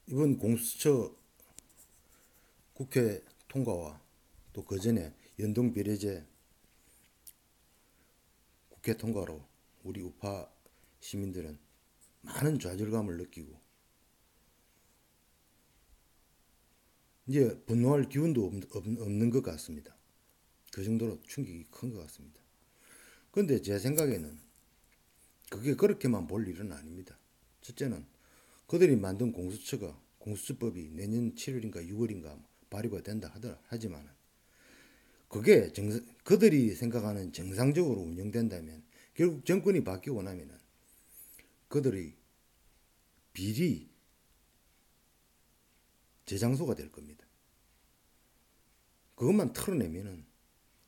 이번 공수처 국회 통과와 또 그전에 연동비례제 국회 통과로 우리 우파 시민들은 많은 좌절감을 느끼고 이제 분노할 기운도 없는 것 같습니다. 그 정도로 충격이 큰 것 같습니다. 그런데 제 생각에는 그게 그렇게만 볼 일은 아닙니다. 첫째는 그들이 만든 공수처법이 내년 7월인가 6월인가 발의가 된다 하지만 그게 그들이 생각하는 정상적으로 운영된다면 결국 정권이 바뀌고 나면은 그들이 비리 재장소가 될 겁니다. 그것만 털어내면은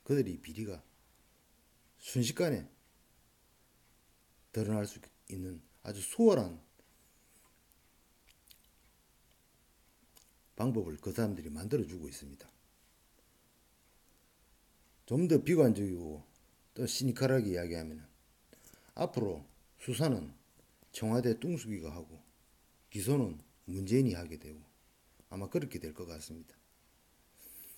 그들이 비리가 순식간에 드러날 수 있는 아주 수월한 방법을 그 사람들이 만들어주고 있습니다. 좀 더 비관적이고 또 시니컬하게 이야기하면 앞으로 수사는 청와대 뚱수기가 하고 기소는 문재인이 하게 되고 아마 그렇게 될 것 같습니다.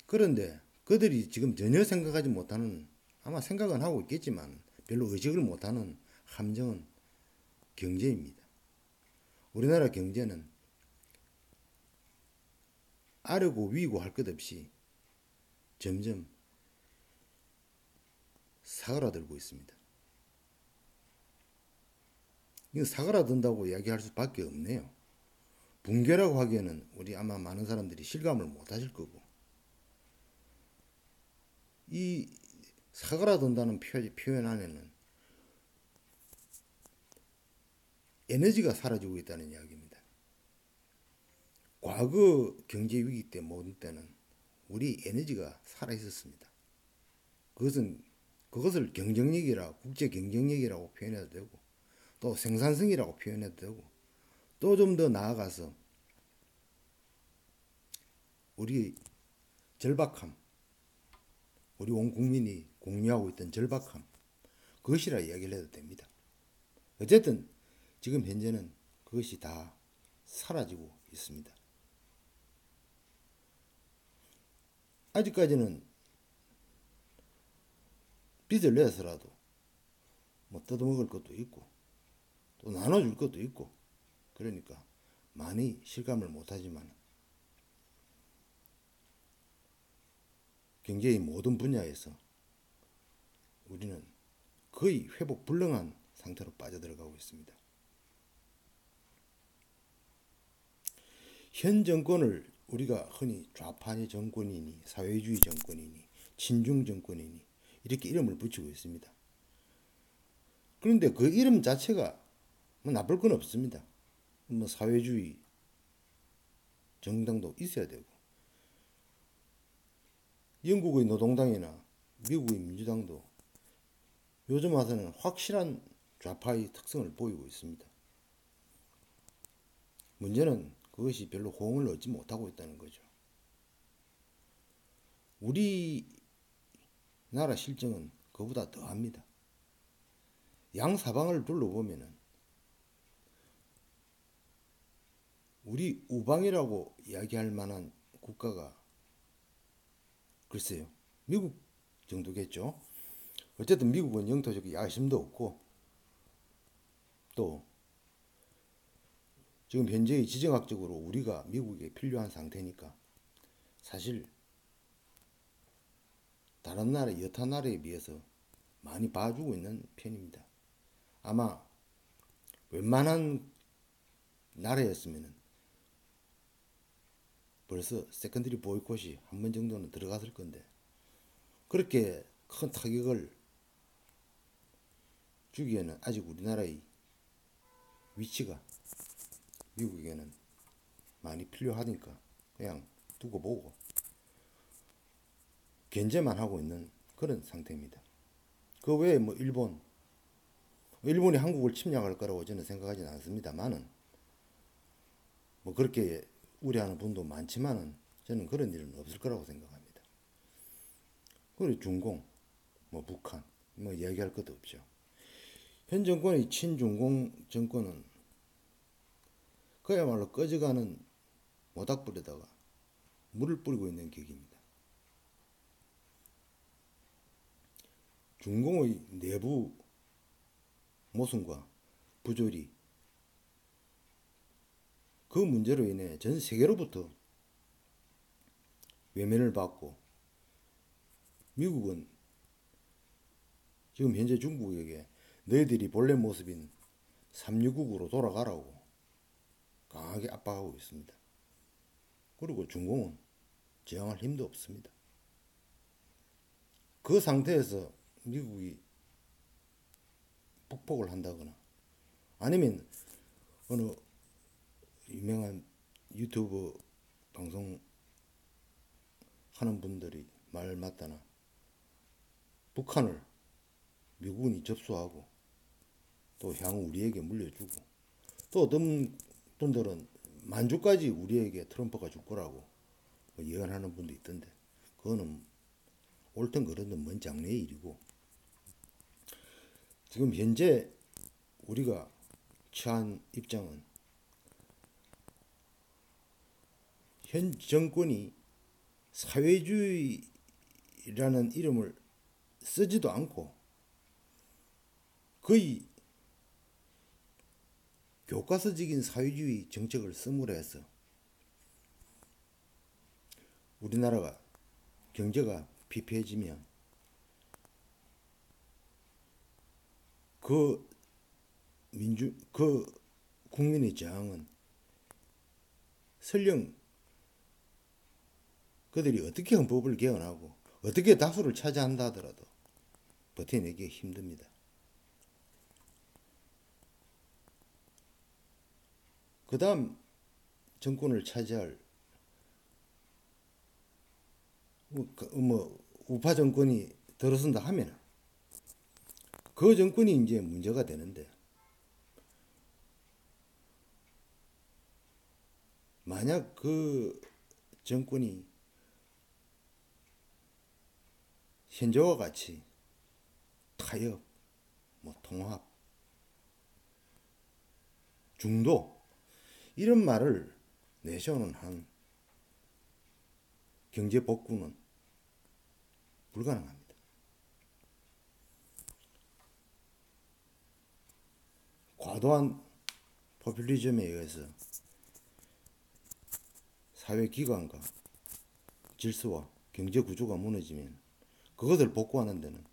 그런데 그들이 지금 전혀 생각하지 못하는, 아마 생각은 하고 있겠지만 별로 의식을 못하는 함정은 경제입니다. 우리나라 경제는 아래고 위고 할 것 없이 점점 사그라들고 있습니다. 이건 사그라든다고 이야기할 수밖에 없네요. 붕괴라고 하기에는 우리 아마 많은 사람들이 실감을 못 하실 거고, 이 사그라든다는 표현 안에는 에너지가 사라지고 있다는 이야기입니다. 과거 경제 위기 때 모든 때는 우리 에너지가 살아 있었습니다. 그것을 경쟁력이라, 국제 경쟁력이라고 표현해도 되고, 또 생산성이라고 표현해도 되고, 또 좀 더 나아가서 우리 절박함, 우리 온 국민이 공유하고 있던 절박함, 그것이라 이야기를 해도 됩니다. 어쨌든 지금 현재는 그것이 다 사라지고 있습니다. 아직까지는 빚을 내서라도 뭐 뜯어먹을 것도 있고 또 나눠줄 것도 있고, 그러니까 많이 실감을 못하지만 경제의 모든 분야에서 우리는 거의 회복 불능한 상태로 빠져들어가고 있습니다. 현 정권을 우리가 흔히 좌파의 정권이니 사회주의 정권이니 친중 정권이니 이렇게 이름을 붙이고 있습니다. 그런데 그 이름 자체가 뭐 나쁠 건 없습니다. 뭐 사회주의 정당도 있어야 되고, 영국의 노동당이나 미국의 민주당도 요즘 와서는 확실한 좌파의 특성을 보이고 있습니다. 문제는 그것이 별로 호응을 얻지 못하고 있다는 거죠. 우리나라 실정은 그보다 더합니다. 양사방을 둘러보면은 우리 우방이라고 이야기할 만한 국가가 글쎄요, 미국 정도겠죠. 어쨌든 미국은 영토적 야심도 없고 또 지금 현재의 지정학적으로 우리가 미국에 필요한 상태니까 사실 다른 나라, 여타 나라에 비해서 많이 봐주고 있는 편입니다. 아마 웬만한 나라였으면 벌써 세컨드리 보이콧이 한 번 정도는 들어갔을 건데, 그렇게 큰 타격을 주기에는 아직 우리나라의 위치가 미국에게는 많이 필요하니까 그냥 두고 보고 견제만 하고 있는 그런 상태입니다. 그 외에 뭐 일본이 한국을 침략할 거라고 저는 생각하지는 않습니다만은, 뭐 그렇게 우려하는 분도 많지만은 저는 그런 일은 없을 거라고 생각합니다. 그리고 중공, 뭐 북한, 뭐 이야기할 것도 없죠. 현 정권의 친중공 정권은 그야말로 꺼져가는 모닥불에다가 물을 뿌리고 있는 격입니다. 중공의 내부 모순과 부조리, 그 문제로 인해 전 세계로부터 외면을 받고 미국은 지금 현재 중국에게 너희들이 본래 모습인 삼류국으로 돌아가라고 강하게 압박하고 있습니다. 그리고 중공은 저항할 힘도 없습니다. 그 상태에서 미국이 폭폭을 한다거나 아니면 어느 유명한 유튜브 방송 하는 분들이 말 맞다나 북한을 미국이 접수하고 또 향후 우리에게 물려주고 또 어떤 분들은 만주까지 우리에게 트럼프가 줄 거라고 예언하는 분도 있던데 그거는 옳든 그르든 먼 장래의 일이고 지금 현재 우리가 취한 입장은 현 정권이 사회주의라는 이름을 쓰지도 않고 거의 교과서적인 사회주의 정책을 쓰므로 해서 우리나라가 경제가 피폐해지면 그 국민의 저항은 설령 그들이 어떻게 헌법을 개헌하고 어떻게 다수를 차지한다 하더라도 버텨내기 힘듭니다. 그 다음 정권을 차지할 우파 정권이 들어선다 하면 그 정권이 이제 문제가 되는데 만약 그 정권이 현재와 같이 타협, 통합, 중도 이런 말을 내세우는 한 경제 복구는 불가능합니다. 과도한 포퓰리즘에 의해서 사회기관과 질서와 경제 구조가 무너지면 그것을 복구하는 데는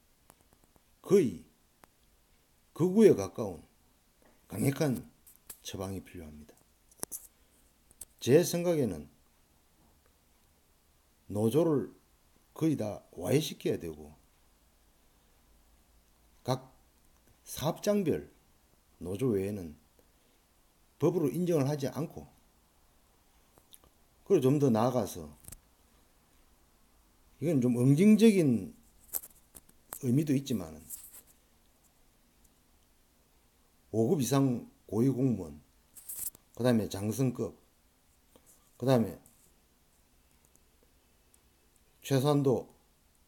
거의 극우에 가까운 강력한 처방이 필요합니다. 제 생각에는 노조를 거의 다 와해시켜야 되고 각 사업장별 노조 외에는 법으로 인정을 하지 않고 그리고 좀 더 나아가서 이건 좀 응징적인 의미도 있지만 5급 이상 고위공무원 그 다음에 장성급 그 다음에 최소한도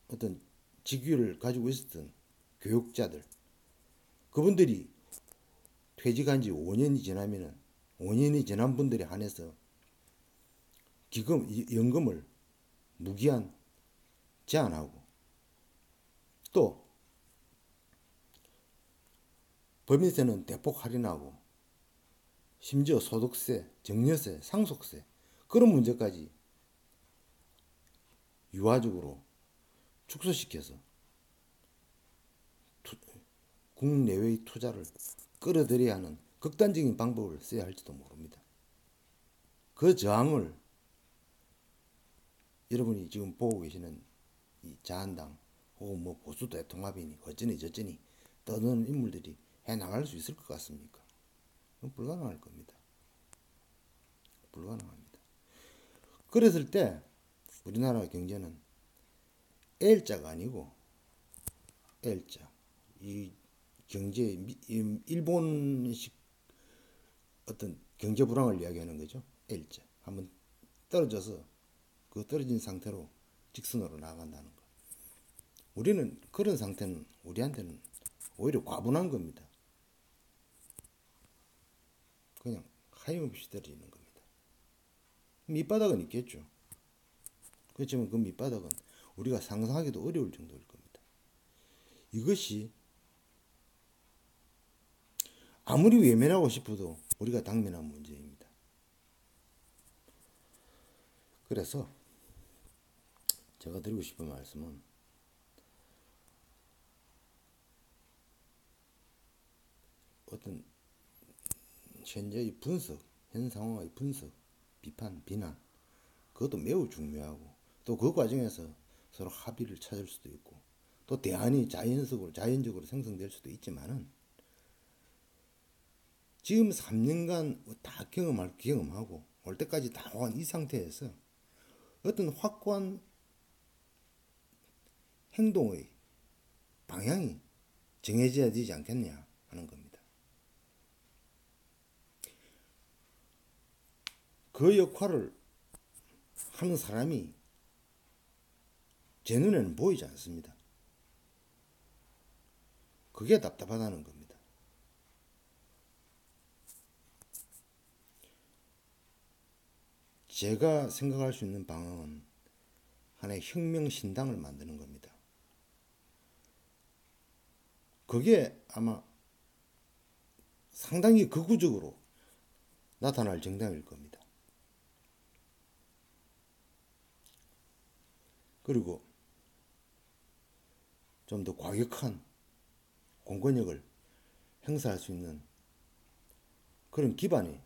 어떤 직위를 가지고 있었던 교육자들 그분들이 퇴직한 지 5년이 지나면은 5년이 지난 분들에 한해서 연금을 무기한 제한하고 또 법인세는 대폭 할인하고 심지어 소득세, 증여세, 상속세 그런 문제까지 유화적으로 축소시켜서 국내외의 투자를 끌어들여야 하는 극단적인 방법을 써야 할지도 모릅니다. 그 저항을 여러분이 지금 보고 계시는 이 자한당 혹은 보수 대통합이니 어쩌니 저쩌니 떠드는 인물들이 해나갈 수 있을 것 같습니까? 그건 불가능할 겁니다. 불가능합니다. 그랬을 때 우리나라 경제는 L자가 아니고 L자 이 경제 일본식 어떤 경제 불황을 이야기하는 거죠. L자 한번 떨어져서 그 떨어진 상태로 직선으로 나간다는 거. 우리는 그런 상태는 우리한테는 오히려 과분한 겁니다. 그냥 하염없이 떨어지는 겁니다. 밑바닥은 있겠죠. 그렇지만 그 밑바닥은 우리가 상상하기도 어려울 정도일 겁니다. 이것이 아무리 외면하고 싶어도 우리가 당면한 문제입니다. 그래서 제가 드리고 싶은 말씀은 어떤 현재의 분석, 현 상황의 분석, 비판, 비난, 그것도 매우 중요하고 또 그 과정에서 서로 합의를 찾을 수도 있고 또 대안이 자연적으로 생성될 수도 있지만은 지금 3년간 다 경험하고 올 때까지 다 온 이 상태에서 어떤 확고한 행동의 방향이 정해져야 되지 않겠냐 하는 겁니다. 그 역할을 하는 사람이 제 눈에는 보이지 않습니다. 그게 답답하다는 겁니다. 제가 생각할 수 있는 방향은 하나의 혁명신당을 만드는 겁니다. 그게 아마 상당히 극우적으로 나타날 정당일 겁니다. 그리고 좀 더 과격한 공권력을 행사할 수 있는 그런 기반을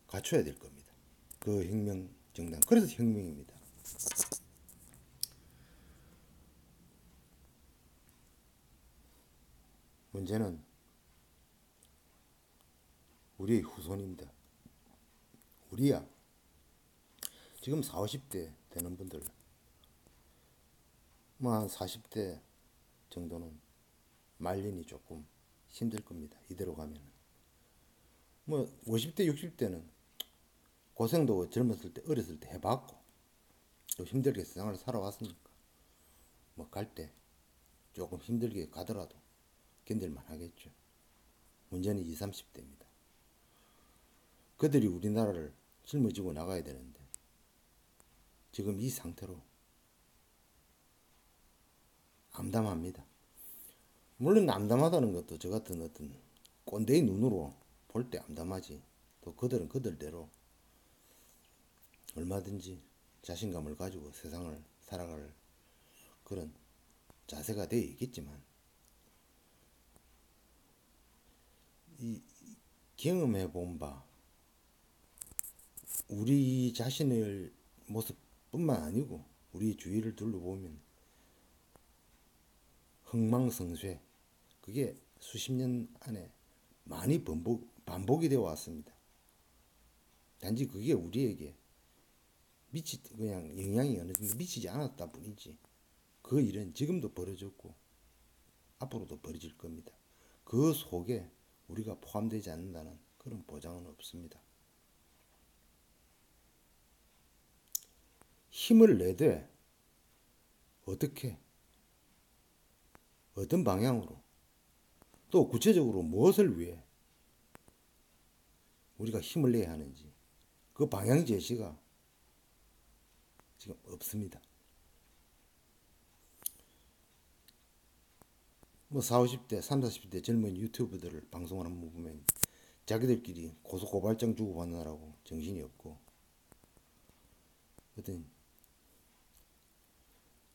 갖춰야 될 겁니다. 그 혁명 정당. 그래서 혁명입니다. 문제는 우리의 후손입니다. 우리야 지금 40, 50대 되는 분들 뭐 한 40대 정도는 말년이 조금 힘들 겁니다. 이대로 가면은. 뭐 50대, 60대는 고생도 어렸을 때 해봤고 또 힘들게 세상을 살아왔으니까 뭐 갈 때 조금 힘들게 가더라도 견딜만 하겠죠. 문제는 20, 30대입니다. 그들이 우리나라를 짊어지고 나가야 되는데 지금 이 상태로 암담합니다. 물론 암담하다는 것도 저 같은 어떤 꼰대의 눈으로 볼 때 암담하지. 또 그들은 그들대로 얼마든지 자신감을 가지고 세상을 살아갈 그런 자세가 되어 있겠지만 이 경험해 본 바 우리 자신의 모습뿐만 아니고 우리 주위를 둘러보면 흥망성쇠 그게 수십 년 안에 많이 반복이 되어 왔습니다. 단지 그게 우리에게 그냥 영향이 어느 정도 미치지 않았다 뿐이지 그 일은 지금도 벌어졌고 앞으로도 벌어질 겁니다. 그 속에 우리가 포함되지 않는다는 그런 보장은 없습니다. 힘을 내되 어떻게 어떤 방향으로 또 구체적으로 무엇을 위해 우리가 힘을 내야 하는지 그 방향 제시가 지금 없습니다. 뭐 40, 50대, 30, 40대 젊은 유튜버들을 방송을 한번 보면 자기들끼리 고소고발장 주고받느라고 정신이 없고 어떤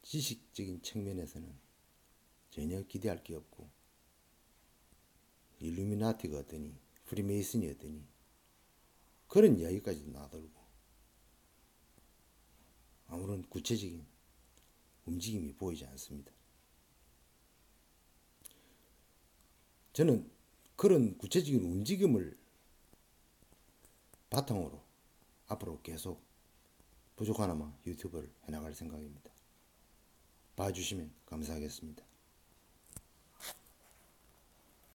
지식적인 측면에서는 전혀 기대할 게 없고 일루미나티가 어떠니 프리메이슨이 어떠니 그런 이야기까지도 나돌고 아무런 구체적인 움직임이 보이지 않습니다. 저는 그런 구체적인 움직임을 바탕으로 앞으로 계속 부족하나마 유튜브를 해나갈 생각입니다. 봐주시면 감사하겠습니다.